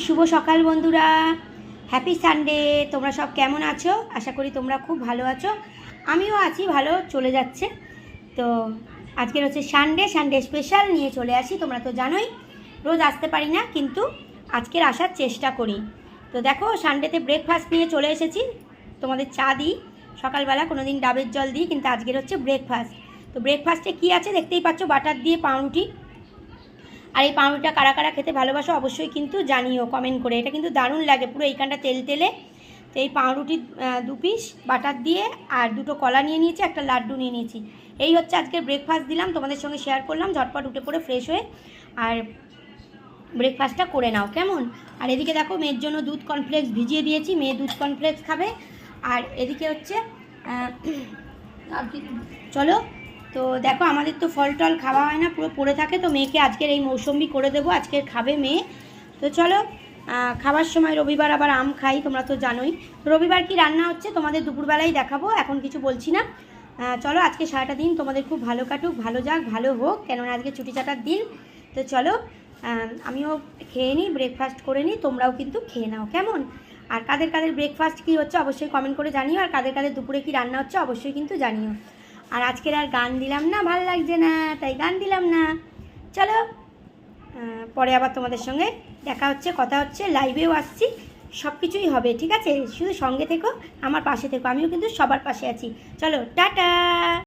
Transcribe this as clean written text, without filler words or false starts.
শুভ সকাল বন্ধুরা, happy Sunday. তোমরা সব কেমন আছো? আশা করি তোমরা খুব ভালো আছো। আমিও আছি ভালো, চলে যাচ্ছে। তো আজকের হচ্ছে সানডে স্পেশাল নিয়ে চলে আসি। তোমরা তো জানোই রোজ আসতে পারি না, কিন্তু আজকের আসার চেষ্টা করি। তো দেখো, সানডেতে ব্রেকফাস্ট নিয়ে চলে এসেছি। তোমাদের চা দিই সকালবেলা, কোনো দিন ডাবের জল দিই, কিন্তু আজকের হচ্ছে ব্রেকফাস্ট। তো ব্রেকফাস্টে কী আছে দেখতেই পাচ্ছ, বাটার দিয়ে পাউরুটি। আর এই পাউরুটিটা কারা কারা খেতে ভালোবাসো অবশ্যই কিন্তু জানিও কমেন্ট করে। এটা কিন্তু দারুণ লাগে, পুরো এইখানটা তেল তেলে। তো এই পাউরুটি 2 পিস বাটার দিয়ে, আর 2টো কলা নিয়ে নিয়েছি, একটা লাড্ডু নিয়ে নিয়েছি। এই হচ্ছে আজকের ব্রেকফাস্ট, দিলাম তোমাদের সঙ্গে শেয়ার করলাম। ঝটপট উঠে পড়ে ফ্রেশ হয়ে আর ব্রেকফাস্টটা করে নাও কেমন। আর এদিকে দেখো, মেয়ের জন্য দুধ কর্নফ্লেক্স ভিজিয়ে দিয়েছি, মেয়ে দুধ কর্নফ্লেক্স খাবে। আর এদিকে হচ্ছে চলো, তো দেখো আমাদের তো ফল টল খাওয়া হয় না, পুরো পড়ে থাকে। তো মেয়েকে আজকের এই মৌসম্বি করে দেবো, আজকের খাবে মেয়ে। তো চলো, খাবার সময় রবিবার আবার আম খাই, তোমরা তো জানোই। রবিবার কি রান্না হচ্ছে তোমাদের দুপুরবেলায় দেখাবো, এখন কিছু বলছি না। চলো, আজকে সারাটা দিন তোমাদের খুব ভালো কাটুক, ভালো যাক, ভালো হোক, কেননা আজকে ছুটি ছাটার দিন। তো চলো, আমিও খেয়ে নিই, ব্রেকফাস্ট করে নিই, তোমরাও কিন্তু খেয়ে নাও কেমন। আর কাদের কাদের ব্রেকফাস্ট কী হচ্ছে অবশ্যই কমেন্ট করে জানিও, আর কাদের কাদের দুপুরে কী রান্না হচ্ছে অবশ্যই কিন্তু জানিও। আর আজকের আর গান দিলাম না, ভালো লাগছে না, তাই গান দিলাম না। চলো, পরে আবার তোমাদের সঙ্গে দেখা হচ্ছে, কথা হচ্ছে, লাইভেও আসছি, সব কিছুই হবে, ঠিক আছে? শুধু সঙ্গে থেকো, আমার পাশে থেকো, আমিও কিন্তু সবার পাশে আছি। চলো, টাটা।